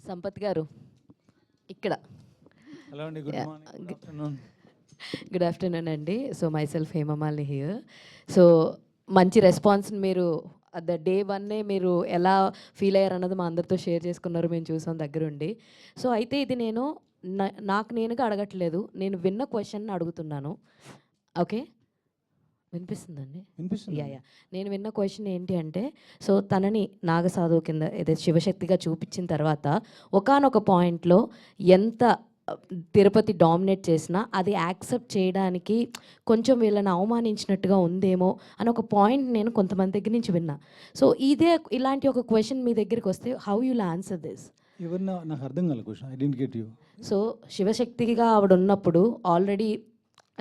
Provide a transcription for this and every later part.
సంపత్ గారు ఇక్కడ. హలో అండి, good morning, good afternoon. Good afternoon అండి. So myself Hemamalini here. So మంచి రెస్పాన్స్ని మీరు ద డే వన్నే మీరు ఎలా ఫీల్ అయ్యారు అన్నది మా అందరితో షేర్ చేసుకున్నారు, మేము చూసాం దగ్గరుండి. సో అయితే ఇది నేను నాకు నేనుగా అడగట్లేదు, నేను విన్న క్వశ్చన్ అడుగుతున్నాను. ఓకే, వినిపిస్తుందండి? వినిపిస్తుంది. యా. నేను విన్న క్వశ్చన్ ఏంటి అంటే, సో తనని నాగసాధువు కింద ఏదైతే శివశక్తిగా చూపించిన తర్వాత ఒకానొక పాయింట్లో ఎంత తిరుపతి డామినేట్ చేసినా అది యాక్సెప్ట్ చేయడానికి కొంచెం వీళ్ళని అవమానించినట్టుగా ఉందేమో అని ఒక పాయింట్ నేను కొంతమంది దగ్గర నుంచి విన్నా. సో ఇలాంటి ఒక క్వశ్చన్ మీ దగ్గరికి వస్తే హౌ యుల్ ఆన్సర్ దిస్? ఎవరన్నా నాకు అర్థం కాల question, I didn't get you. So శివశక్తిగా ఆవిడ ఉన్నప్పుడు ఆల్రెడీ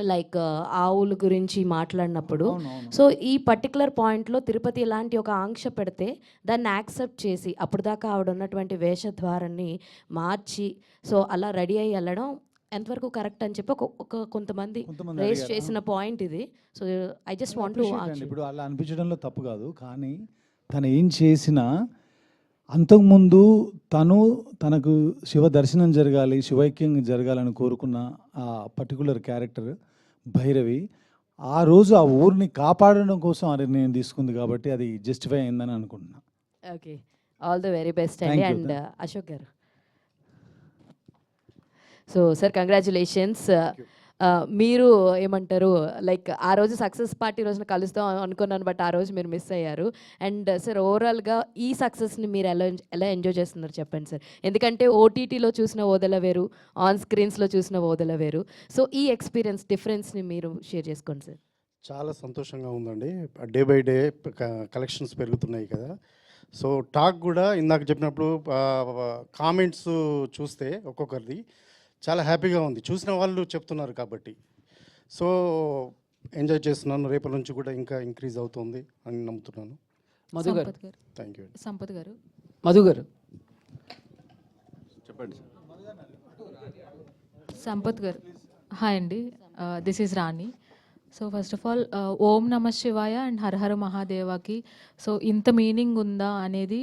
లైక్ ఆవుల గురించి మాట్లాడినప్పుడు, సో ఈ పర్టికులర్ పాయింట్లో తిరుపతి ఇలాంటి ఒక ఆంక్ష పెడితే దాన్ని యాక్సెప్ట్ చేసి అప్పుడు దాకా ఆవిడ ఉన్నటువంటి వేషద్వారాన్ని మార్చి సో అలా రెడీ అయ్యి వెళ్ళడం ఎంతవరకు కరెక్ట్ అని చెప్పి ఒక కొంతమంది రేస్ చేసిన పాయింట్ ఇది. So I just want to ఇప్పుడు అలా అనిపించడంలో తప్పు కాదు, కానీ తను ఏం చేసినా అంతకుముందు తనకు శివ దర్శనం జరగాలి, శివైక్యం జరగాలని కోరుకున్న ఆ పర్టికులర్ క్యారెక్టర్ భైరవి ఆ రోజు ఆ ఊరిని కాపాడడం కోసం అది నేను తీసుకుంది కాబట్టి అది జస్టిఫై అయిందని అనుకుంటున్నా. Okay, all the very best అండి. And Ashok garu, so sir congratulations. మీరు ఏమంటారు, లైక్ ఆ రోజు సక్సెస్ పార్టీ రోజున కలుస్తాం అనుకున్నాను, బట్ ఆ రోజు మీరు మిస్ అయ్యారు. అండ్ సార్ ఓవరాల్గా ఈ సక్సెస్ని మీరు ఎలా ఎంజాయ్ చేస్తున్నారు చెప్పండి సార్. ఎందుకంటే ఓటీటీలో చూసిన ఓదెల వేరు, ఆన్ స్క్రీన్స్లో చూసిన ఓదెల వేరు. సో ఈ ఎక్స్పీరియన్స్ డిఫరెన్స్ని మీరు షేర్ చేసుకోండి సార్. చాలా సంతోషంగా ఉందండి. డే బై డే కలెక్షన్స్ పెరుగుతున్నాయి కదా. సో టాక్ కూడా ఇందాక చెప్పినప్పుడు కామెంట్స్ చూస్తే ఒక్కొక్కరిది చాలా హ్యాపీగా ఉంది, చూసిన వాళ్ళు చెప్తున్నారు కాబట్టి. సో ఎంజాయ్ చేస్తున్నాను, రేపటి నుంచి కూడా ఇంకా ఇంక్రీజ్ అవుతుంది అని నమ్ముతున్నాను. మధు గారు, థ్యాంక్ యూ. సంపత్ గారు, మధు గారు చెప్పండి. సంపత్ గారు, హాయ్ అండి, this is Rani. So first of all Om Nama Shivaya and Harahara మహాదేవాకి. సో ఇంత మీనింగ్ ఉందా అనేది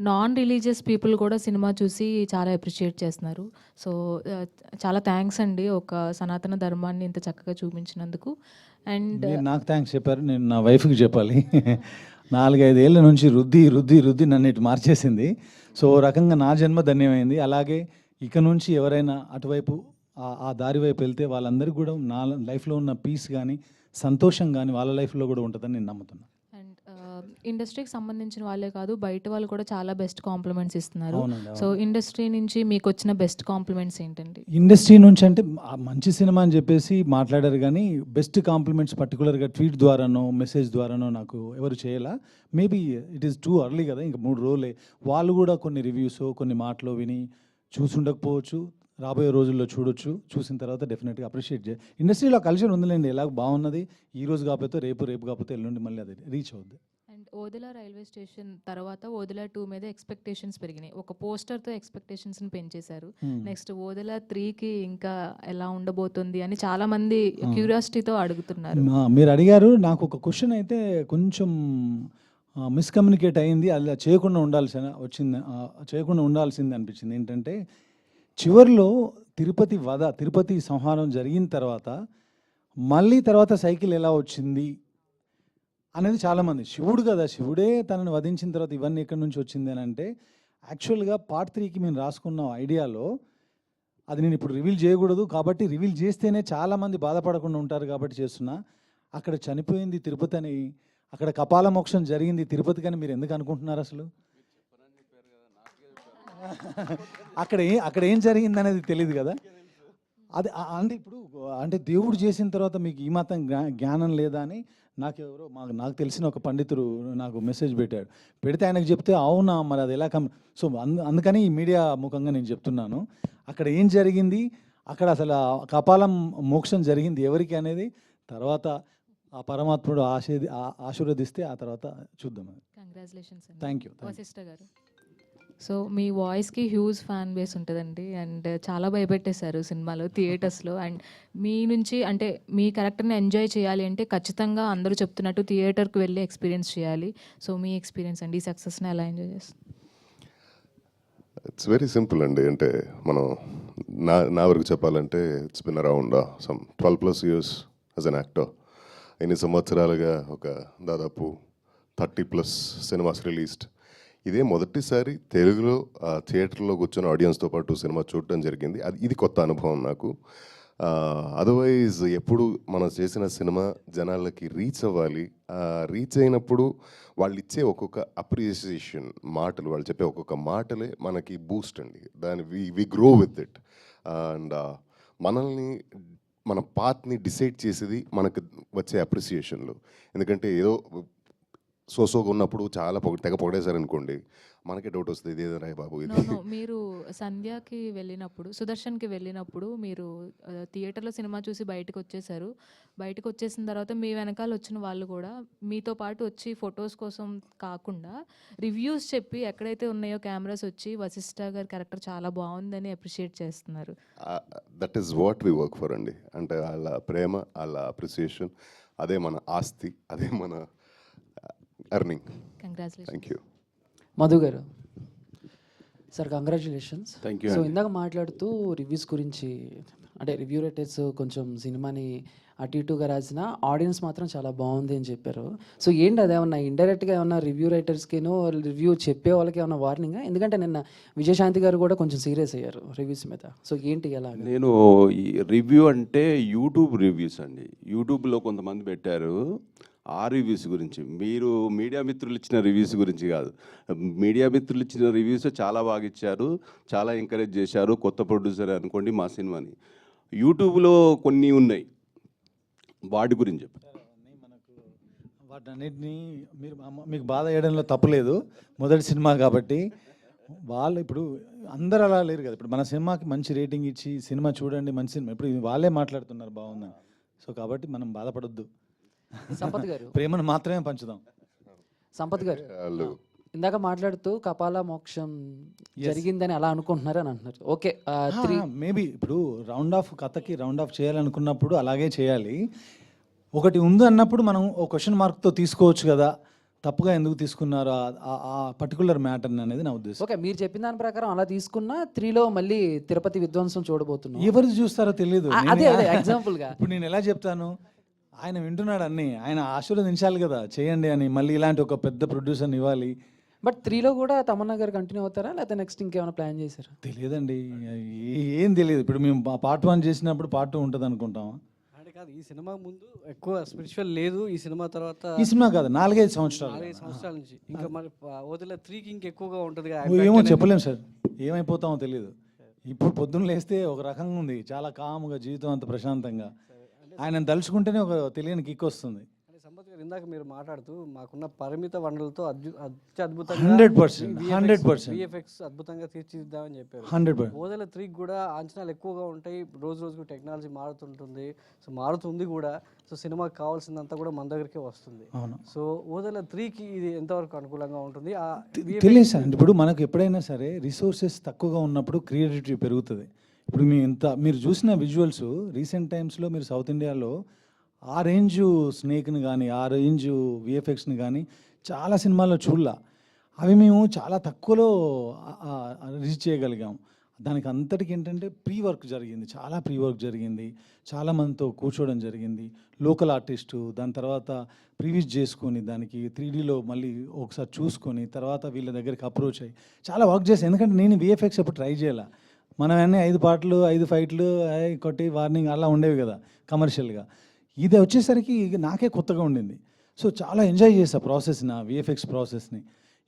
నాన్ రిలీజియస్ పీపుల్ కూడా సినిమా చూసి చాలా అప్రిషియేట్ చేస్తున్నారు. సో చాలా థ్యాంక్స్ అండి, ఒక సనాతన ధర్మాన్ని ఇంత చక్కగా చూపించినందుకు. అండ్ నాకు థ్యాంక్స్ చెప్పారు, నేను నా వైఫ్కి చెప్పాలి. 4-5 ఏళ్ళ నుంచి రుద్ది రుద్ది రుద్ది నన్ను ఇటు మార్చేసింది. సో ఓ రకంగా నా జన్మ ధన్యమైంది. అలాగే ఇక నుంచి ఎవరైనా అటువైపు ఆ దారి వైపు వెళ్తే వాళ్ళందరికీ కూడా నా లైఫ్లో ఉన్న పీస్ కానీ సంతోషం కానీ వాళ్ళ లైఫ్లో కూడా ఉంటుందని నేను నమ్ముతున్నాను. అండ్ ఇండస్ట్రీకి సంబంధించిన వాళ్ళే కాదు, బయట వాళ్ళు కూడా చాలా బెస్ట్ కాంప్లిమెంట్స్ ఇస్తున్నారు. సో ఇండస్ట్రీ నుంచి మీకు వచ్చిన బెస్ట్ కాంప్లిమెంట్స్ ఏంటండి? ఇండస్ట్రీ నుంచి అంటే మంచి సినిమా అని చెప్పేసి మాట్లాడారు, కానీ బెస్ట్ కాంప్లిమెంట్స్ పర్టికులర్గా ట్వీట్ ద్వారానో మెసేజ్ ద్వారానో నాకు ఎవరు చేయాల. Maybe it is too early కదా, ఇంకా 3 రోజులే. వాళ్ళు కూడా కొన్ని రివ్యూస్ కొన్ని మాటలు విని చూసుండకపోవచ్చు, రాబోయే రోజుల్లో చూడొచ్చు. చూసిన తర్వాత డెఫినెట్గా అప్రిషియేట్ చేయాలి. ఇండస్ట్రీలో కల్చర్ ఉందిలేండి, ఎలాగ బాగున్నది. ఈ రోజు కాకపోతే రేపు, రేపు కాకపోతే ఎల్లుండి మళ్ళీ అది రీచ్ అవుద్ది. అండ్ ఓదెల రైల్వే స్టేషన్ తర్వాత ఓదెల 2 మీద ఎక్స్పెక్టేషన్స్ పెరిగినాయి. ఒక పోస్టర్తో ఎక్స్పెక్టేషన్స్ని పెంచేశారు. నెక్స్ట్ ఓదెల 3కి ఇంకా ఎలా ఉండబోతుంది అని చాలామంది క్యూరియాసిటీతో అడుగుతున్నారు. మీరు అడిగారు, నాకు ఒక క్వశ్చన్ అయితే కొంచెం మిస్కమ్యూనికేట్ అయింది, అలా చేయకుండా ఉండాల్సింది అనిపించింది. ఏంటంటే చివరిలో తిరుపతి సంహారం జరిగిన తర్వాత మళ్ళీ తర్వాత సైకిల్ ఎలా వచ్చింది అనేది చాలామంది, శివుడు కదా, శివుడే తనని వధించిన తర్వాత ఇవన్నీ ఎక్కడి నుంచి వచ్చింది అని అంటే, యాక్చువల్గా పార్ట్ 3కి మేము రాసుకున్న ఐడియాలో అది నేను ఇప్పుడు రివీల్ చేయకూడదు కాబట్టి, రివీల్ చేస్తేనే చాలామంది బాధపడకుండా ఉంటారు కాబట్టి చేస్తున్నా. అక్కడ చనిపోయింది తిరుపతి అని, అక్కడ కపాల మోక్షం జరిగింది తిరుపతి అని మీరు ఎందుకు అనుకుంటున్నారు అసలు? అక్కడ ఏం జరిగింది అనేది తెలియదు కదా. అది అంటే ఇప్పుడు అంటే దేవుడు చేసిన తర్వాత మీకు ఈ మాత్రం జ్ఞానం లేదా అని నాకు తెలిసిన ఒక పండితుడు నాకు మెసేజ్ పెడితే ఆయనకు చెప్తే అవునా మరి అది ఎలా సో అందుకని ఈ మీడియా ముఖంగా నేను చెప్తున్నాను, అక్కడ ఏం జరిగింది, అక్కడ అసలు కపాలం మోక్షం జరిగింది ఎవరికి అనేది తర్వాత ఆ పరమాత్ముడు ఆశీర్వదిస్తే ఆ తర్వాత చూద్దాం. కంగ్రాచులేషన్స్. Thank you. వశిష్ఠ గారు, సో మీ వాయిస్కి హ్యూజ్ ఫ్యాన్ బేస్ ఉంటుందండి. అండ్ చాలా భయపెట్టేశారు సినిమాలో, థియేటర్స్లో. అండ్ మీ నుంచి అంటే మీ క్యారెక్టర్ని ఎంజాయ్ చేయాలి అంటే ఖచ్చితంగా అందరూ చెప్తున్నట్టు థియేటర్కి వెళ్ళి ఎక్స్పీరియన్స్ చేయాలి. సో మీ ఎక్స్పీరియన్స్ అండి, ఈ సక్సెస్ని ఎలా ఎంజాయ్ చేస్తారు? ఇట్స్ వెరీ సింపుల్ అండి. అంటే మనం నా వరకు చెప్పాలంటే it's been around some 12+ years as an actor. ఎన్ని సంవత్సరాలుగా ఒక దాదాపు 30+ సినిమాస్ రిలీజ్డ్. ఇదే మొదటిసారి తెలుగులో థియేటర్లో కూర్చొని ఆడియన్స్తో పాటు సినిమా చూడటం జరిగింది. ఇది కొత్త అనుభవం నాకు. అదర్వైజ్ ఎప్పుడు మనం చేసిన సినిమా జనాలకి రీచ్ అవ్వాలి. రీచ్ అయినప్పుడు వాళ్ళు ఇచ్చే ఒక్కొక్క అప్రిసియేషన్ మాటలు, వాళ్ళు చెప్పే ఒక్కొక్క మాటలే మనకి బూస్ట్ అండి. దాని we grow with it. And మనల్ని మన పాత్ని డిసైడ్ చేసేది మనకు వచ్చే అప్రిసియేషన్లు. ఎందుకంటే ఏదో సోసోగా ఉన్నప్పుడు చాలా తెగ పొగడేశారనుకోండి, మనకే డౌట్ వస్తుంది, ఇదేదో రాయ్ బాబు ఇది. నో మీరు సంధ్యాకి వెళ్ళినప్పుడు, సుదర్శన్కి వెళ్ళినప్పుడు మీరు థియేటర్లో సినిమా చూసి బయటకు వచ్చేసారు. బయటకు వచ్చేసిన తర్వాత మీ వెనకాల వచ్చిన వాళ్ళు కూడా మీతో పాటు వచ్చి ఫొటోస్ కోసం కాకుండా రివ్యూస్ చెప్పి ఎక్కడైతే ఉన్నాయో కెమెరాస్ వచ్చి వశిష్ఠ గారి క్యారెక్టర్ చాలా బాగుందని అప్రిషియేట్ చేస్తున్నారు. That is what we work for అండి. అంటే వాళ్ళ ప్రేమ, వాళ్ళ అప్రిసియేషన్, అదే మన ఆస్తి, అదే మన earning. Congratulation. Thank you. Madhu గారు sir, congratulations. Thank you. So ఇందాక మాట్లాడుతూ రివ్యూస్ గురించి, అంటే రివ్యూ రైటర్స్ కొంచెం సినిమాని అటు ఇటుగా రాసిన, ఆడియన్స్ మాత్రం చాలా బాగుంది అని చెప్పారు. సో ఏంటి అదేమన్నా ఇండైరెక్ట్గా ఏమన్నా రివ్యూ రైటర్స్కినో రివ్యూ చెప్పే వాళ్ళకి ఏమన్నా వార్నింగ్? ఎందుకంటే నిన్న విజయశాంతి గారు కూడా కొంచెం సీరియస్ అయ్యారు రివ్యూస్ మీద. సో ఏంటి ఎలా? నేను ఈ రివ్యూ అంటే యూట్యూబ్ రివ్యూస్ అండి. యూట్యూబ్లో కొంతమంది పెట్టారు ఆ రివ్యూస్ గురించి. మీరు మీడియా మిత్రులు ఇచ్చిన రివ్యూస్ గురించి కాదు. మీడియా మిత్రులు ఇచ్చిన రివ్యూస్ చాలా బాగా ఇచ్చారు, చాలా ఎంకరేజ్ చేశారు. కొత్త ప్రొడ్యూసర్ అనుకోండి మా సినిమాని. యూట్యూబ్లో కొన్ని ఉన్నాయి, వాటి గురించి చెప్పారు. వాటన్నిటిని మీకు బాధ వేయడంలో తప్పులేదు, మొదటి సినిమా కాబట్టి. వాళ్ళు ఇప్పుడు అందరూ అలా లేరు కదా. ఇప్పుడు మన సినిమాకి మంచి రేటింగ్ ఇచ్చి సినిమా చూడండి, మంచి సినిమా, ఇప్పుడు వాళ్ళే మాట్లాడుతున్నారు బాగుందని. సో కాబట్టి మనం బాధపడొద్దు, సంపత్ గారు ప్రేమను మాత్రమే పంచుదాం. సంపత్ గారు వాళ్ళు ఇందాక మాట్లాడుతూ కపాల మోక్షం జరిగిందని అలా అనుకుంటున్నారు అని అంటున్నారు. ఓకే, మేబీ ఇప్పుడు రౌండ్ ఆఫ్ కథకి రౌండ్ ఆఫ్ చేయాలనుకున్నప్పుడు అలాగే చేయాలి. ఒకటి ఉంది అన్నప్పుడు మనం ఒక క్వశ్చన్ మార్క్తో తీసుకోవచ్చు కదా, తప్పుగా ఎందుకు తీసుకున్నారు ఆ పర్టికులర్ మ్యాటర్ అనేది నా ఉద్దేశం. ఓకే, మీరు చెప్పిన దాని ప్రకారం అలా తీసుకున్నా 3లో మళ్ళీ తిరుపతి విధ్వంసం చూడబోతున్నాం. ఎవరు చూస్తారో తెలియదు. అదే ఎగ్జాంపుల్ గా ఇప్పుడు నేను ఎలా చెప్తాను, ఆయన వింటున్నాడు అన్ని, ఆయన ఆశీర్వదించాలి కదా, చేయండి అని. మళ్ళీ ఇలాంటి ఒక పెద్ద ప్రొడ్యూసర్ని ఇవ్వాలి. బట్ 3లో కూడా తమన్నా గారు కంటిన్యూ అవుతారా, లేకపోతే నెక్స్ట్ ఇంకేమైనా ప్లాన్ చేశారా? తెలియదండి, ఏం తెలియదు. ఇప్పుడు మేము పార్ట్ 1 చేసినప్పుడు పార్ట్ 2 ఉంటుంది అనుకుంటామా? అంటే కాదు, ఈ సినిమా ముందు ఎక్కువ స్పిరిచువల్ లేదు. ఈ సినిమా తర్వాత ఈ సినిమా కాదు, 4-5 సంవత్సరాలు. 4 సంవత్సరాల నుంచి ఇంకా మరి వదిలే 3కి ఇంకెక్కువగా ఉంటుంది. ఏమో చెప్పలేము సార్, ఏమైపోతామో తెలియదు. ఇప్పుడు పొద్దున్న లేస్తే ఒక రకంగా ఉంది, చాలా కాముగా, జీవితం అంత ప్రశాంతంగా. ఆయన తలుచుకుంటేనే ఒక తెలియని కిక్ వస్తుంది. సంపత్ గారు ఇందాక మీరు మాట్లాడుతూ మాకున్న పరిమిత వనరులతో అద్భుతంగా 100% విఎఫ్ఎక్స్ అద్భుతంగా తీర్చిదిద్దామని చెప్పారు. 100%. ఓదెల 3కి కూడా అంచనాలు ఎక్కువగా ఉంటాయి. రోజు రోజుకు టెక్నాలజీ మారుతుంటుంది, సో మారుతుంది కూడా. సో సినిమాకి కావాల్సిందంతా కూడా మన దగ్గరికే వస్తుంది. అవును. సో ఓదెల 3కి ఇది ఎంతవరకు అనుకూలంగా ఉంటుంది? తెలియదు సార్. ఇప్పుడు మనకు ఎప్పుడైనా సరే రిసోర్సెస్ తక్కువగా ఉన్నప్పుడు క్రియేటివిటీ పెరుగుతుంది. ఇప్పుడు మీరు చూసిన విజువల్స్ రీసెంట్ టైమ్స్లో మీరు సౌత్ ఇండియాలో ఆ రేంజ్ స్నేక్ని కానీ, ఆ రేంజ్ విఎఫ్ఎక్స్ని కానీ చాలా సినిమాల్లో చూడలా. అవి మేము చాలా తక్కువలో రీచ్ చేయగలిగాం. దానికి అంతటికి ఏంటంటే ప్రీ వర్క్ జరిగింది, చాలా ప్రీ వర్క్ జరిగింది. చాలామందితో కూర్చోవడం జరిగింది, లోకల్ ఆర్టిస్టు. దాని తర్వాత ప్రీవిజ్ చేసుకొని దానికి 3Dలో మళ్ళీ ఒకసారి చూసుకొని తర్వాత వీళ్ళ దగ్గరికి అప్రోచ్ అయ్యి చాలా వర్క్ చేశాను. ఎందుకంటే నేను విఎఫ్ఎక్స్ ఎప్పుడు ట్రై చేయాల. మనం అన్నీ 5 పాటలు 5 ఫైట్లు కొట్టి వార్నింగ్ అలా ఉండేవి కదా కమర్షియల్గా. ఇది వచ్చేసరికి నాకే కొత్తగా ఉండింది. సో చాలా ఎంజాయ్ చేసా ప్రాసెస్, నా విఎఫ్ఎక్స్ ప్రాసెస్ని.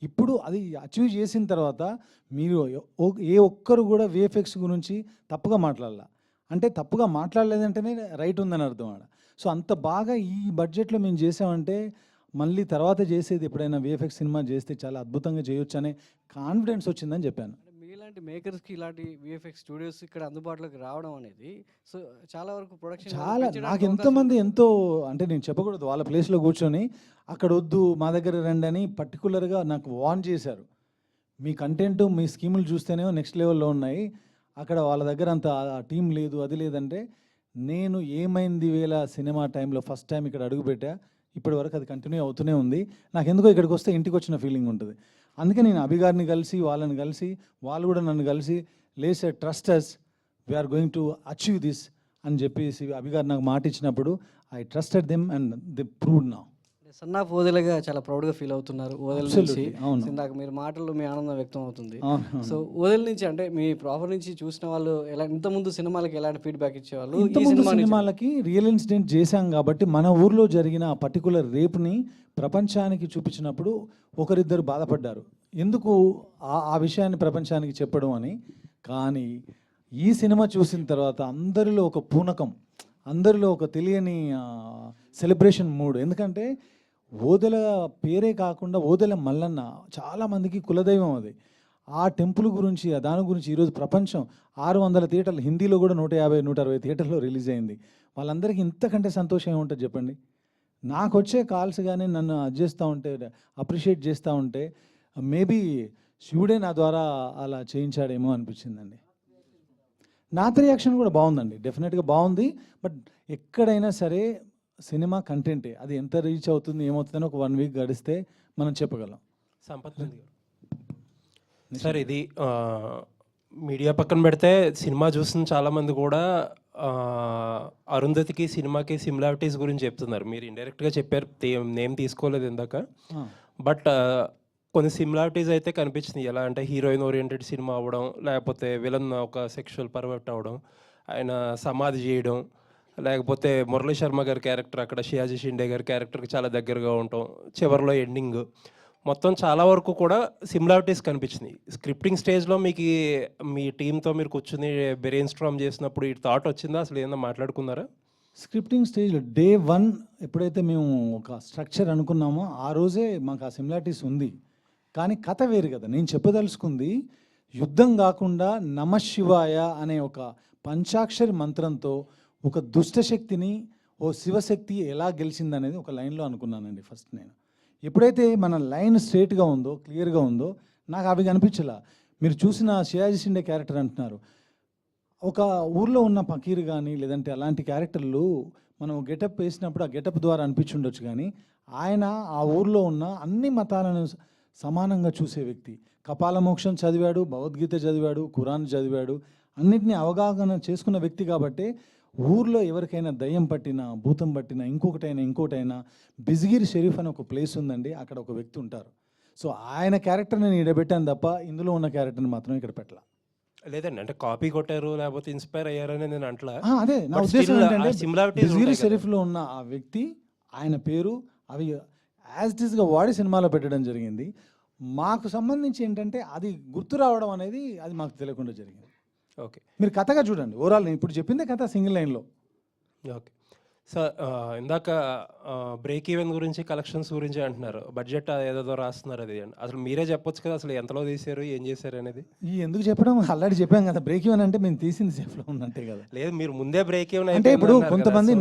ఇప్పుడు అది అచీవ్ చేసిన తర్వాత మీరు ఏ ఒక్కరు కూడా విఎఫ్ఎక్స్ గురించి తప్పుగా మాట్లాడాల. అంటే తప్పుగా మాట్లాడలేదంటేనే రైట్ ఉందని అర్థం ఆడ. సో అంత బాగా ఈ బడ్జెట్లో మేము చేసామంటే మళ్ళీ తర్వాత చేసేది ఎప్పుడైనా విఎఫ్ఎక్స్ సినిమా చేస్తే చాలా అద్భుతంగా చేయొచ్చు అనే కాన్ఫిడెన్స్ వచ్చిందని చెప్పాను. మీలాంటి మేకర్స్కి ఇలాంటి విఎఫ్ఎక్స్ స్టూడియోస్ ఇక్కడ అందుబాటులోకి రావడం అనేది సో చాలా వరకు ప్రొడక్షన్ చాలా నాకు ఎంతోమంది ఎంతో, అంటే నేను చెప్పకూడదు, వాళ్ళ ప్లేస్లో కూర్చొని అక్కడ వద్దు మా దగ్గర రండి అని పర్టికులర్గా నాకు వార్న్ చేశారు. మీ కంటెంట్ మీ స్కీములు చూస్తేనే నెక్స్ట్ లెవెల్లో ఉన్నాయి, అక్కడ వాళ్ళ దగ్గర అంత టీం లేదు, అది లేదంటే. నేను ఏమైంది వేళ సినిమా టైంలో ఫస్ట్ టైం ఇక్కడ అడుగుపెట్టా, ఇప్పటి వరకు అది కంటిన్యూ అవుతూనే ఉంది. నాకు ఎందుకో ఇక్కడికి వస్తే ఇంటికి వచ్చిన ఫీలింగ్ ఉంటుంది. అందుకే నేను అభి గారిని కలిసి వాళ్ళని కలిసి వాళ్ళు కూడా నన్ను కలిసి let's trust us we are going to achieve this అని చెప్పేసి అభి గారు నాకు మాట ఇచ్చినప్పుడు I trusted them and they proved now. Son of ఓదెలగా చాలా ప్రౌడ్గా ఫీల్ అవుతున్నారు ఓదెల నుంచి. Absolutely, అవును. ఇందాక మీరు మాటల్లో మీ ఆనందం వ్యక్తం అవుతుంది. అవును. సో ఓదెల నుంచి అంటే మీ ప్రాపర్ నుంచి చూసిన వాళ్ళు ఎలా ఇంతకుముందు సినిమాలకి ఎలాంటి ఫీడ్బ్యాక్ ఇచ్చేవాళ్ళు, ఈ ఇంతకుముందు సినిమా నుంచి సినిమాలకి రియల్ ఇన్సిడెంట్ చేశాం కాబట్టి మన ఊర్లో జరిగిన ఆ పర్టికులర్ రేప్ని ప్రపంచానికి చూపించినప్పుడు ఒకరిద్దరు బాధపడ్డారు, ఎందుకు ఆ విషయాన్ని ప్రపంచానికి చెప్పడం అని. కానీ ఈ సినిమా చూసిన తర్వాత అందరిలో ఒక పూనకం, అందరిలో ఒక తెలియని సెలబ్రేషన్ మూడ్. ఎందుకంటే ఓదెల పేరే కాకుండా ఓదెల మల్లన్న చాలామందికి కులదైవం అది. ఆ టెంపుల్ గురించి దాని గురించి ఈరోజు ప్రపంచం 600 థియేటర్లు, హిందీలో కూడా 150 160 థియేటర్లో రిలీజ్ అయింది. వాళ్ళందరికీ ఇంతకంటే సంతోషం ఏముంటుంది చెప్పండి. నాకు వచ్చే కాల్స్ కానీ నన్ను చేస్తూ ఉంటే, అప్రిషియేట్ చేస్తూ ఉంటే మేబీ శివుడే నా ద్వారా అలా చేయించాడేమో అనిపించిందండి. నాతో రియాక్షన్ కూడా బాగుందండి, డెఫినెట్గా బాగుంది. బట్ ఎక్కడైనా సరే సినిమా కంటెంటే, అది ఎంత రీచ్ అవుతుంది ఏమవుతుందని ఒక 1 వీక్ గడిస్తే మనం చెప్పగలం. సంపత్ నంది గారు సార్, ఇది మీడియా పక్కన పెడితే సినిమా చూసిన చాలామంది కూడా అరుంధతికి సినిమాకి సిమిలారిటీస్ గురించి చెప్తున్నారు. మీరు ఇండైరెక్ట్గా చెప్పారు, నేమ్ తీసుకోలేదు ఇందాక. బట్ కొన్ని సిమిలారిటీస్ అయితే కనిపించినాయి. ఎలా అంటే హీరోయిన్ ఓరియంటెడ్ సినిమా అవ్వడం, లేకపోతే విలన్ ఒక సెక్షువల్ పర్వర్ట్ అవ్వడం, ఆయన సమాధి చేయడం, లేకపోతే మురళీ శర్మ గారి క్యారెక్టర్ అక్కడ షియాజీ షిండే గారి క్యారెక్టర్కి చాలా దగ్గరగా ఉండటం, చివరిలో ఎండింగ్ మొత్తం చాలా వరకు కూడా సిమిలారిటీస్ కనిపించినాయి. స్క్రిప్టింగ్ స్టేజ్లో మీకు మీ టీంతో మీరు కూర్చుని బ్రెయిన్ స్ట్రామ్ చేసినప్పుడు ఈ థాట్ వచ్చిందా, అసలు ఏమన్నా మాట్లాడుకున్నారా? స్క్రిప్టింగ్ స్టేజ్లో డే 1 ఎప్పుడైతే మేము ఒక స్ట్రక్చర్ అనుకున్నామో ఆ రోజే మాకు ఆ సిమిలారిటీస్ ఉంది. కానీ కథ వేరు కదా. నేను చెప్పదలుచుకుంది యుద్ధం కాకుండా నమశివాయ అనే ఒక పంచాక్షరి మంత్రంతో ఒక దుష్టశక్తిని ఓ శివశక్తి ఎలా గెలిచిందనేది ఒక లైన్లో అనుకున్నానండి ఫస్ట్. నేను ఎప్పుడైతే మన లైన్ స్ట్రేట్గా ఉందో, క్లియర్గా ఉందో, నాకు అవి కనిపించలా. మీరు చూసిన షియాజీ షిండే క్యారెక్టర్ అంటున్నారు, ఒక ఊర్లో ఉన్న ఫకీర్ కానీ లేదంటే అలాంటి క్యారెక్టర్లు మనం గెటప్ వేసినప్పుడు ఆ గెటప్ ద్వారా అనిపించుండొచ్చు. కానీ ఆయన ఆ ఊర్లో ఉన్న అన్ని మతాలను సమానంగా చూసే వ్యక్తి. కపాల మోక్షం చదివాడు, భగవద్గీత చదివాడు, ఖురాన్ చదివాడు, అన్నిటినీ అవగాహన చేసుకున్న వ్యక్తి. కాబట్టి ఊర్లో ఎవరికైనా దయ్యం పట్టినా, భూతం పట్టినా, ఇంకోటైనా బిజ్గిరి షరీఫ్ అని ఒక ప్లేస్ ఉందండి, అక్కడ ఒక వ్యక్తి ఉంటారు. సో ఆయన క్యారెక్టర్ని నేను ఇడబెట్టాను తప్ప ఇందులో ఉన్న క్యారెక్టర్ని మాత్రం ఇక్కడ పెట్టాల. లేదండి, అంటే కాపీ కొట్టారు లేకపోతే ఇన్స్పైర్ అయ్యారని నేను అంటలా. అదే నా But ఉద్దేశం still ఏంటంటే ఆ similarities బిజ్గిరి ఉంటాయి కదా. షరీఫ్లో ఉన్న ఆ వ్యక్తి, ఆయన పేరు అవి యాజ్ ఇట్ ఈస్గా వాడి సినిమాలో పెట్టడం జరిగింది. మాకు సంబంధించి ఏంటంటే అది గుర్తు రావడం అనేది అది మాకు తెలియకుండా జరిగింది. ఓకే మీరు కథగా చూడండి, ఓవరాల్ నేను ఇప్పుడు చెప్పిందే కథ సింగిల్ లైన్లో. ఓకే సార్, ఇందాక బ్రేక్ ఈవెన్ గురించి, కలెక్షన్స్ గురించి అంటున్నారు, బడ్జెట్ ఏదో రాస్తున్నారు. అది అసలు మీరే చెప్పొచ్చు కదా, అసలు ఎంతలో తీశారు, ఏం చేశారు అనేది. ఈ ఎందుకు చెప్పడం, ఆల్రెడీ చెప్పాం కదా, బ్రేక్ ఈవెన్ అంటే మేము తీసింది సేఫ్లో ఉన్నట్టే కదా. లేదు, మీరు ముందే బ్రేక్ ఈవెన్ అంటే ఇప్పుడు కొంతమంది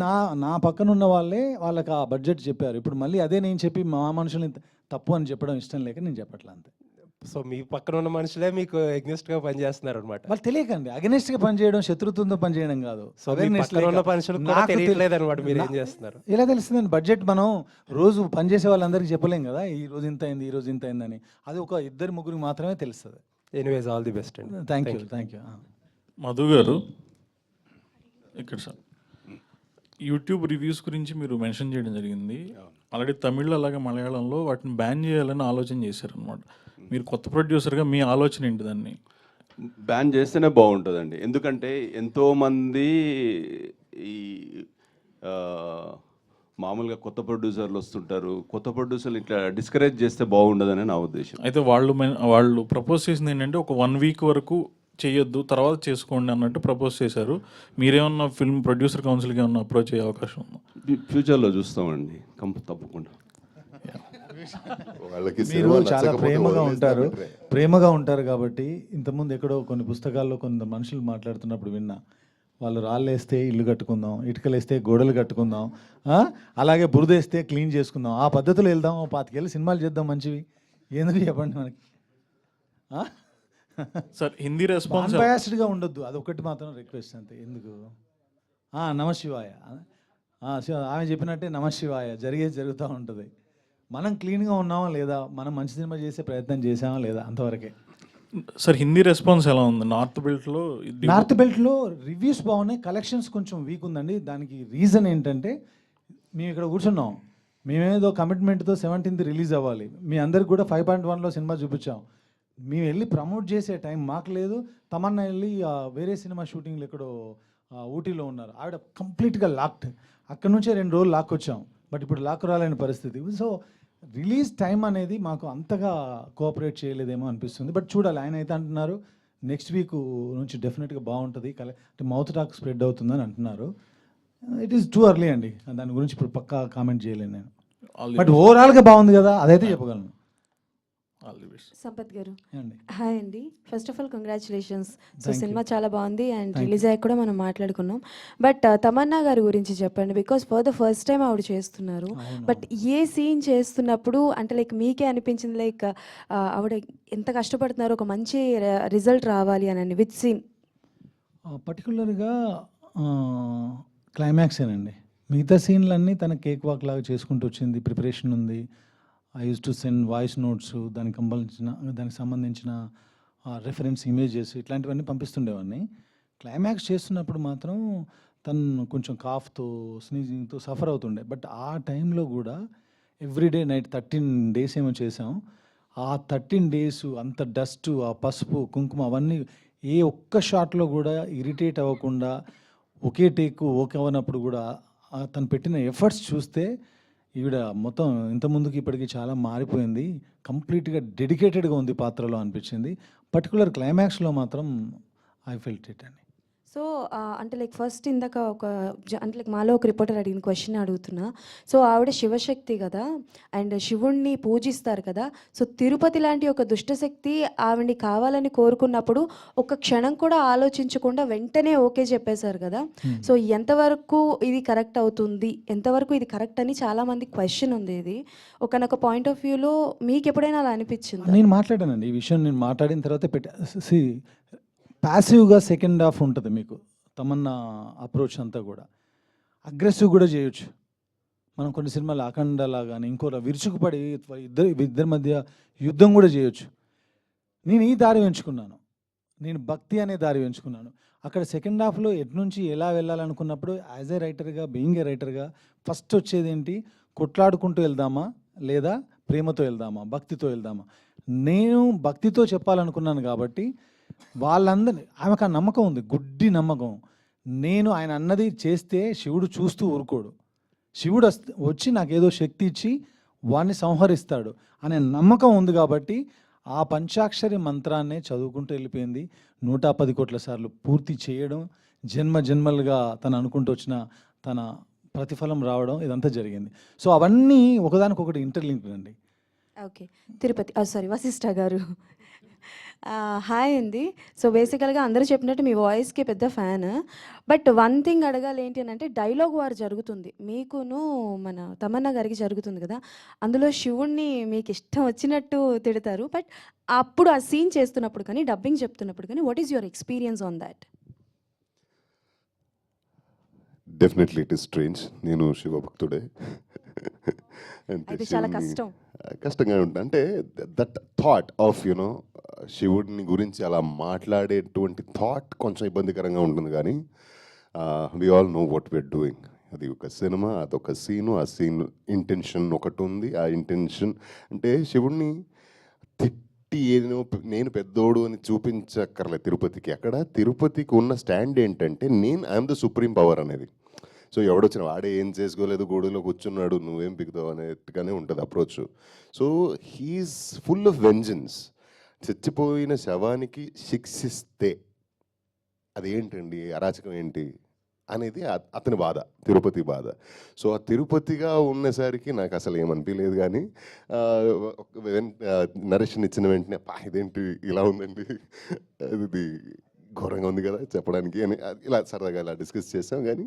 నా పక్కన ఉన్న వాళ్ళే వాళ్ళకి ఆ బడ్జెట్ చెప్పారు. ఇప్పుడు మళ్ళీ అదే నేను చెప్పి మా మనుషుల్ని తప్పు అని చెప్పడం ఇష్టం లేక నేను చెప్పట్లా అంతే. సో మీ పక్కన ఉన్న మనుషులే మీకు ఎగ్నెస్ట్గా పనిచేస్తున్నారు అనమాట. వాళ్ళు తెలియకండి, అగెనిస్ట్గా పనిచేయడం, శత్రుత్వంతో పనిచేయడం కాదు. సో మీ పక్కన ఉన్న మనుషులకు కూడా తెలియట్లేదు అనమాట మీరు ఏం చేస్తున్నారు. ఎలా తెలుస్తుందండి? బడ్జెట్ మనం రోజు పనిచేసే వాళ్ళందరికీ చెప్పలేం కదా, ఈ రోజు ఇంత అయింది, ఈ రోజు ఇంత అయిందని. అది ఒక 2-3 మాత్రమే తెలుస్తుంది. ఎనీవేస్, ఆల్ ది బెస్ట్ అండి. Thank you. మధు గారు, ఇక్కడ సార్ యూట్యూబ్ రివ్యూస్ గురించి మీరు మెన్షన్ చేయడం జరిగింది. ఆల్రెడీ తమిళ్ అలాగే మలయాళంలో వాటిని బ్యాన్ చేయాలని ఆలోచన చేశారనమాట. మీరు కొత్త ప్రొడ్యూసర్గా మీ ఆలోచన ఏంటి? దాన్ని బ్యాన్ చేస్తేనే బాగుంటుందండి. ఎందుకంటే ఎంతోమంది ఈ మామూలుగా కొత్త ప్రొడ్యూసర్లు వస్తుంటారు, కొత్త ప్రొడ్యూసర్లు ఇట్లా డిస్కరేజ్ చేస్తే బాగుండదని నా ఉద్దేశం. అయితే వాళ్ళు ప్రపోజ్ చేసింది ఏంటంటే ఒక 1 వీక్ వరకు చేయొద్దు, తర్వాత చేసుకోండి అన్నట్టు ప్రపోజ్ చేశారు. మీరేమన్నా ఫిల్మ్ ప్రొడ్యూసర్ కౌన్సిల్కి ఏమన్నా అప్రోచ్ అయ్యే అవకాశం ఉందా? ఫ్యూచర్లో చూస్తామండి, తప్పకుండా. మీరు చాలా ప్రేమగా ఉంటారు కాబట్టి ఇంతకుముందు ఎక్కడో కొన్ని పుస్తకాల్లో కొంత మనుషులు మాట్లాడుతున్నప్పుడు విన్నా, వాళ్ళు రాళ్ళేస్తే ఇల్లు కట్టుకుందాం, ఇటుకలేస్తే గోడలు కట్టుకుందాం, అలాగే బురదేస్తే క్లీన్ చేసుకుందాం, ఆ పద్ధతిలో వెళ్దాం, 25 ఏళ్ళు సినిమాలు చేద్దాం మంచివి. ఎందుకు చెప్పండి మనకి? సార్ హిందీ రెస్పాన్స్ అన్బయాస్డ్గా ఉండొద్దు, అదొకటి మాత్రం రిక్వెస్ట్ అంతే. ఎందుకు నమశివాయ, ఆమె చెప్పినట్టే నమశివాయ జరుగుతూ ఉంటుంది. మనం క్లీన్గా ఉన్నామా లేదా, మనం మంచి సినిమా చేసే ప్రయత్నం చేసామా లేదా, అంతవరకే. సార్ హిందీ రెస్పాన్స్ ఎలా ఉంది నార్త్ బెల్ట్లో? నార్త్ బెల్ట్లో రివ్యూస్ బాగున్నాయి, కలెక్షన్స్ కొంచెం వీక్ ఉందండి. దానికి రీజన్ ఏంటంటే మేము ఇక్కడ కూర్చున్నాం, మేమేదో కమిట్మెంట్తో 17th రిలీజ్ అవ్వాలి, మీ అందరికి కూడా 5.1లో సినిమా చూపించాం. మేము వెళ్ళి ప్రమోట్ చేసే టైం మాకు లేదు. తమన్నా వెళ్ళి వేరే సినిమా షూటింగ్లు ఎక్కడో ఊటీలో ఉన్నారు, ఆవిడ కంప్లీట్గా లాక్డ్. అక్కడ నుంచే 2 రోజులు లాక్ వచ్చాం, బట్ ఇప్పుడు లాక్ రాలేని పరిస్థితి. సో రిలీజ్ టైం అనేది మాకు అంతగా కోఆపరేట్ చేయలేదేమో అనిపిస్తుంది. బట్ చూడాలి, ఆయన అయితే అంటున్నారు నెక్స్ట్ వీక్ నుంచి డెఫినెట్గా బాగుంటుంది, అంటే మౌత్ టాక్ స్ప్రెడ్ అవుతుందని అంటున్నారు. ఇట్ ఈస్ టూ ఎర్లీ అండి, దాని గురించి ఇప్పుడు పక్కా కామెంట్ చేయలేను నేను. బట్ ఓవరాల్గా బాగుంది కదా, అదైతే చెప్పగలను. All the best. సంపత్ గారు అండి హాయ్ అండి. First of all congratulations. So Thank cinema చాలా బాగుంది అండ్ Thank రిలీజ్ అయ్యాక కూడా మనం మాట్లాడుకున్నాం. బట్ తమన్నా గారి గురించి చెప్పండి, because for the first time ఆవిడ చేస్తున్నారు. బట్ ఏ సీన్ చేస్తున్నప్పుడు అంటే లైక్ మీకే అనిపించింది లైక్ ఆవిడ ఎంత కష్టపడుతున్నారో ఒక మంచి రిజల్ట్ రావాలి అని, విత్ సీన్? పర్టికులర్గా క్లైమాక్సేనండి. మిగతా సీన్లన్నీ తన కేక్ వాక్ లాగా చేసుకుంటూ వచ్చింది, ప్రిపరేషన్ ఉంది. I use to send voice notes, దానికి సంబంధించిన రెఫరెన్స్ ఇమేజెస్ ఇట్లాంటివన్నీ పంపిస్తుండేవాడిని. క్లైమాక్స్ చేస్తున్నప్పుడు మాత్రం తను కొంచెం కాఫ్తో స్నీజింగ్తో సఫర్ అవుతుండే. బట్ ఆ టైంలో కూడా ఎవ్రీడే నైట్ 13 days ఏమో చేసాం. ఆ 13 days అంత డస్ట్, ఆ పసుపు కుంకుమ అవన్నీ ఏ ఒక్క షాట్లో కూడా ఇరిటేట్ అవ్వకుండా ఒకే టేక్ ఓకే అవ్వనప్పుడు కూడా తను పెట్టిన ఎఫర్ట్స్ చూస్తే ఈవిడ మొత్తం ఇంత ముందుకి ఇప్పటికి చాలా మారిపోయింది, కంప్లీట్గా డెడికేటెడ్గా ఉంది పాత్రలో అనిపించింది. పర్టికులర్ క్లైమాక్స్లో మాత్రం ఐ ఫెల్ట్ ఇట్ అండి. సో అంటే లైక్ ఫస్ట్ ఇందాక అంటే లైక్ మాలో ఒక రిపోర్టర్ అడిగిన క్వశ్చన్ అడుగుతున్నా. సో ఆవిడ శివశక్తి కదా, అండ్ శివుణ్ణి పూజిస్తారు కదా. సో తిరుపతి లాంటి ఒక దుష్టశక్తి ఆవిడ్ని కావాలని కోరుకున్నప్పుడు ఒక క్షణం కూడా ఆలోచించకుండా వెంటనే ఓకే చెప్పేశారు కదా. సో ఎంతవరకు ఇది కరెక్ట్ అవుతుంది, ఎంతవరకు ఇది కరెక్ట్ అని చాలామంది క్వశ్చన్ ఉంది. ఇది ఒకనొక పాయింట్ ఆఫ్ వ్యూలో మీకు ఎప్పుడైనా అలా అనిపించింది? నేను మాట్లాడానండి ఈ విషయం, నేను మాట్లాడిన తర్వాత ప్యాసివ్గా సెకండ్ హాఫ్ ఉంటుంది మీకు. తమన్నా అప్రోచ్ అంతా కూడా అగ్రెసివ్ కూడా చేయొచ్చు. మనం కొన్ని సినిమాలు అఖండలా కానీ ఇంకోలా విరుచుకుపడి ఇద్దరి మధ్య యుద్ధం కూడా చేయొచ్చు. నేను ఈ దారి ఎంచుకున్నాను, నేను భక్తి అనే దారి ఎంచుకున్నాను. అక్కడ సెకండ్ హాఫ్లో ఎట్నుంచి ఎలా వెళ్ళాలనుకున్నప్పుడు యాజ్ ఏ రైటర్గా, బీయింగ్ ఏ రైటర్గా ఫస్ట్ వచ్చేది ఏంటి, కొట్లాడుకుంటూ వెళ్దామా లేదా ప్రేమతో వెళ్దామా, భక్తితో వెళ్దామా. నేను భక్తితో చెప్పాలనుకున్నాను కాబట్టి వాళ్ళందరినీ, ఆమెకు ఆ నమ్మకం ఉంది, గుడ్డి నమ్మకం. నేను ఆయన అన్నది చేస్తే శివుడు చూస్తూ ఊరుకోడు, శివుడు వచ్చి నాకేదో శక్తి ఇచ్చి వాడిని సంహరిస్తాడు అనే నమ్మకం ఉంది. కాబట్టి ఆ పంచాక్షరి మంత్రాన్నే చదువుకుంటూ వెళ్ళిపోయింది. 110 కోట్ల సార్లు పూర్తి చేయడం, జన్మలుగా తను అనుకుంటూ వచ్చిన తన ప్రతిఫలం రావడం, ఇదంతా జరిగింది. సో అవన్నీ ఒకదానికొకటి ఇంటర్లింక్ అండి. ఓకే, తిరుపతి సారీ వశిష్ఠ గారు హాయ్ అండి. సో బేసికల్గా అందరూ చెప్పినట్టు మీ వాయిస్కి పెద్ద ఫ్యాన్. బట్ వన్ థింగ్ అడగాలి ఏంటి అని అంటే, డైలాగ్ వార్ జరుగుతుంది మీకును మన తమన్నా గారికి జరుగుతుంది కదా. అందులో శివుణ్ణి మీకు ఇష్టం వచ్చినట్టు తిడతారు. బట్ అప్పుడు ఆ సీన్ చేస్తున్నప్పుడు కానీ, డబ్బింగ్ చెప్తున్నప్పుడు కానీ, what is your experience on that? Definitely it is strange. నేను శివభక్తుడే. అది చాలా కష్టం, కష్టంగా ఉంటుంది. అంటే దట్ థాట్ ఆఫ్ యునో శివుడిని గురించి అలా మాట్లాడేటువంటి థాట్ కొంచెం ఇబ్బందికరంగా ఉంటుంది. కానీ we all know what we're doing. అది ఒక సినిమా, అదొక సీను, ఆ సీన్ ఇంటెన్షన్ ఒకటి ఉంది. ఆ ఇంటెన్షన్ అంటే శివుడిని తిట్టి ఏదో నేను పెద్దోడు అని చూపించక్కర్లేదు తిరుపతికి. అక్కడ తిరుపతికి ఉన్న స్టాండ్ ఏంటంటే ఐఎమ్ ద సుప్రీం పవర్ అనేది. సో ఎవడొచ్చిన వాడే ఏం చేసుకోలేదు, గోడలో కూర్చున్నాడు, నువ్వేం పిగుతావు అనేట్టుగానే ఉంటుంది approach. So he is full of vengeance. చచ్చిపోయిన శవానికి శిక్షిస్తే అదేంటండి, అరాచకం ఏంటి అనేది అతని బాధ, తిరుపతి బాధ. సో ఆ తిరుపతిగా ఉన్నసరికి నాకు అసలు ఏమనిపించలేదు. కానీ నరేషన్ ఇచ్చిన వెంటనే ఇదేంటి ఇలా ఉందండి, అది ఘోరంగా ఉంది కదా చెప్పడానికి అని ఇలా సరదాగా ఇలా డిస్కస్ చేసాం. కానీ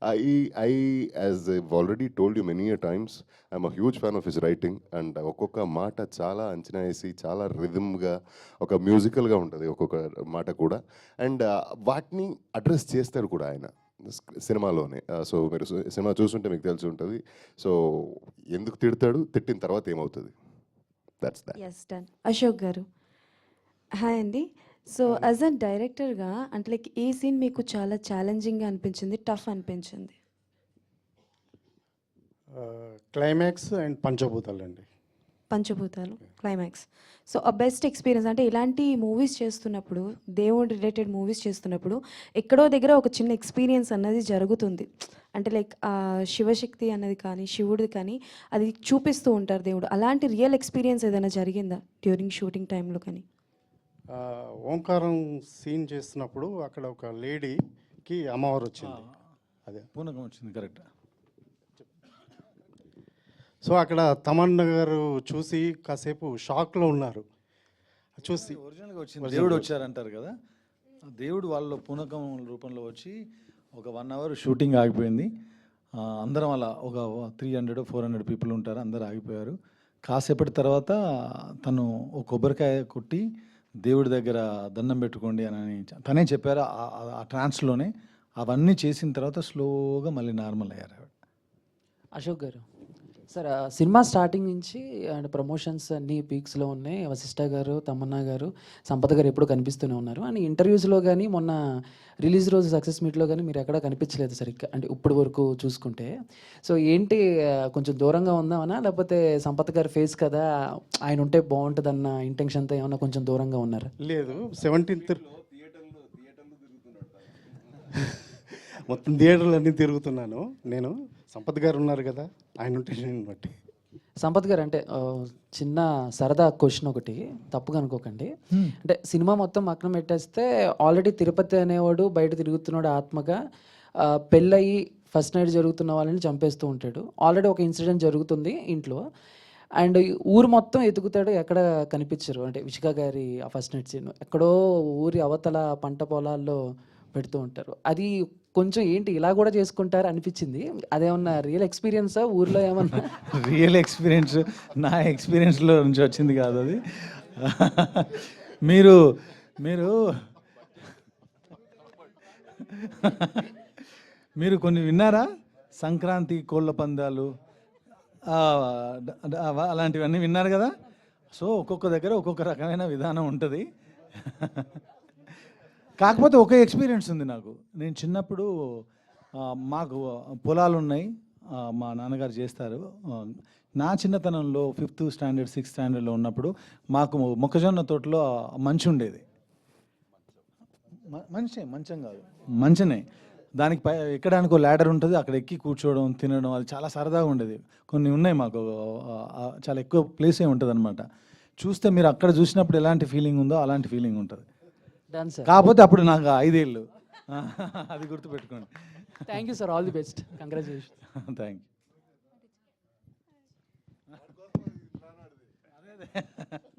I as I already told you many times, I'm a huge fan of his writing. And ఒక్కొక్క మాట చాలా అంచనా వేసి, చాలా రిథమ్గా, ఒక మ్యూజికల్గా ఉంటుంది ఒక్కొక్క మాట కూడా. అండ్ వాటిని అడ్రస్ చేస్తాడు కూడా ఆయన. సినిమాలోనే. సో మీరు సినిమా చూస్తుంటే మీకు తెలిసి ఉంటుంది. సో ఎందుకు తిడతాడు, తిట్టిన తర్వాత ఏమవుతుంది, that's that. Yes done. Ashok గారు హాయ్ అండి. సో యాజ్ అ డైరెక్టర్గా అంటే లైక్ ఏ సీన్ మీకు చాలా ఛాలెంజింగ్గా అనిపించింది, టఫ్ అనిపించింది? క్లైమాక్స్ అండ్ పంచభూతాలు అండి. పంచభూతాలు క్లైమాక్స్. సో ఆ బెస్ట్ ఎక్స్పీరియన్స్ అంటే ఇలాంటి మూవీస్ చేస్తున్నప్పుడు, దేవుడు రిలేటెడ్ మూవీస్ చేస్తున్నప్పుడు ఎక్కడో దగ్గర ఒక చిన్న ఎక్స్పీరియన్స్ అన్నది జరుగుతుంది. అంటే లైక్ శివశక్తి అన్నది కానీ శివుడిది కానీ అది చూపిస్తూ ఉంటారు దేవుడు. అలాంటి రియల్ ఎక్స్పీరియన్స్ ఏదైనా జరిగిందా డ్యూరింగ్ షూటింగ్ టైంలో కానీ? ఓంకారం సీన్ చేస్తున్నప్పుడు అక్కడ ఒక లేడీకి అమ్మవారు వచ్చింది. అదే పూనకం వచ్చింది, కరెక్ట్. సో అక్కడ తమన్నా గారు చూసి కాసేపు షాక్లో ఉన్నారు. చూసి ఒరిజినల్గా వచ్చింది, దేవుడు వచ్చారంటారు కదా, ఆ దేవుడు వాళ్ళ పూనకం రూపంలో వచ్చి ఒక 1 hour షూటింగ్ ఆగిపోయింది. అందరం అలా ఒక 300-400 పీపుల్ ఉంటారు, అందరు ఆగిపోయారు. కాసేపటి తర్వాత తను ఒక కొబ్బరికాయ కొట్టి దేవుడి దగ్గర దండం పెట్టుకోండి అని తనే చెప్పారు. ఆ ట్రాన్స్లోనే అవన్నీ చేసిన తర్వాత స్లోగా మళ్ళీ నార్మల్ అయ్యారు ఆవిడ. Ashok garu sir, cinema starting నుంచి అండ్ ప్రమోషన్స్ అన్నీ పీక్స్లో ఉన్నాయి. వశిష్ఠ గారు, తమన్నా గారు, సంపత్ గారు ఎప్పుడు కనిపిస్తూనే ఉన్నారు. అండ్ ఇంటర్వ్యూస్లో కానీ మొన్న రిలీజ్ రోజు సక్సెస్ మీట్లో కానీ మీరు ఎక్కడ కనిపించలేదు సరిగ్గా, అంటే ఇప్పుడు వరకు చూసుకుంటే. సో ఏంటి, కొంచెం దూరంగా ఉందామనా, లేకపోతే సంపత్ గారి ఫేస్ కదా ఆయన ఉంటే బాగుంటుందన్న ఇంటెన్షన్తో ఏమన్నా కొంచెం దూరంగా ఉన్నారా? లేదు, 17th మొత్తం థియేటర్లు అన్నీ తిరుగుతున్నాను నేను. సంపత్ గారు ఉన్నారు కదా, ఆయన ఉంటే నేను బట్టి. సంపత్ గారు అంటే చిన్న సరదా క్వశ్చన్ ఒకటి, తప్పుగా అనుకోకండి. అంటే సినిమా మొత్తం పక్కన పెట్టేస్తే ఆల్రెడీ తిరుపతి అనేవాడు బయట తిరుగుతున్నాడు ఆత్మగా. పెళ్ళయి ఫస్ట్ నైట్ జరుగుతున్న వాళ్ళని చంపేస్తూ ఉంటాడు. ఆల్రెడీ ఒక ఇన్సిడెంట్ జరుగుతుంది ఇంట్లో, అండ్ ఊరు మొత్తం ఎతుకుతాడు, ఎక్కడ కనిపించరు. అంటే విశిఖ గారి ఆ ఫస్ట్ నైట్ సీన్ ఎక్కడో ఊరి అవతల పంట పొలాల్లో పెడుతూ ఉంటారు. అది కొంచెం ఏంటి ఇలా కూడా చేసుకుంటారు అనిపించింది. అదేమన్నా రియల్ ఎక్స్పీరియన్సా, ఊర్లో ఏమన్నా? రియల్ ఎక్స్పీరియన్స్, నా ఎక్స్పీరియన్స్లో నుంచి వచ్చింది కాదు అది. మీరు మీరు మీరు కొన్ని విన్నారా, సంక్రాంతి కోళ్ళ పందాలు అలాంటివన్నీ విన్నారు కదా. సో ఒక్కొక్క దగ్గర ఒక్కొక్క రకమైన విధానం ఉంటుంది. కాకపోతే ఒక ఎక్స్పీరియన్స్ ఉంది నాకు. నేను చిన్నప్పుడు మాకు పొలాలు ఉన్నాయి, మా నాన్నగారు చేస్తారు. నా చిన్నతనంలో 5th standard 6th standardలో ఉన్నప్పుడు మాకు మొక్కజొన్న తోటలో మంచు ఉండేది. మంచం కాదు, మంచనే. దానికి ఎక్కడానికి ఒక ల్యాడర్ ఉంటుంది, అక్కడ ఎక్కి కూర్చోవడం, తినడం, అది చాలా సరదాగా ఉండేది. కొన్ని ఉన్నాయి మాకు, చాలా ఎక్కువ ప్లేసే ఉంటుంది అనమాట. చూస్తే మీరు అక్కడ చూసినప్పుడు ఎలాంటి ఫీలింగ్ ఉందో అలాంటి ఫీలింగ్ ఉంటుంది. కాకపోతే అప్పుడు నాకు 5 ఏళ్ళు, అది గుర్తుపెట్టుకోండి. Thank you sir, all the best, congratulation. Thank you.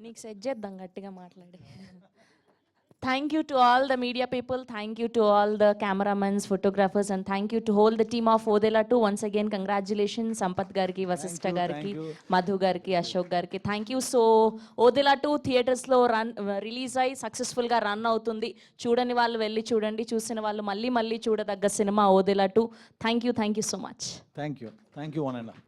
నీకు సెట్ చేద్దాం గట్టిగా మాట్లాడి. Thank you to all the media people, thank you to all the cameramen, photographers, and thank you to whole the team of Odela 2. Once again, congratulations Sampath gariki, Vasishtha gariki, Madhu gariki, Ashok gariki. Thank you. So Odela 2 theaters lo run release ayi successful ga run avutundi. Chudani vallu velli chudandi, chusina vallu malli malli chudadagga cinema Odela 2. Thank you so much. Thank you one and all.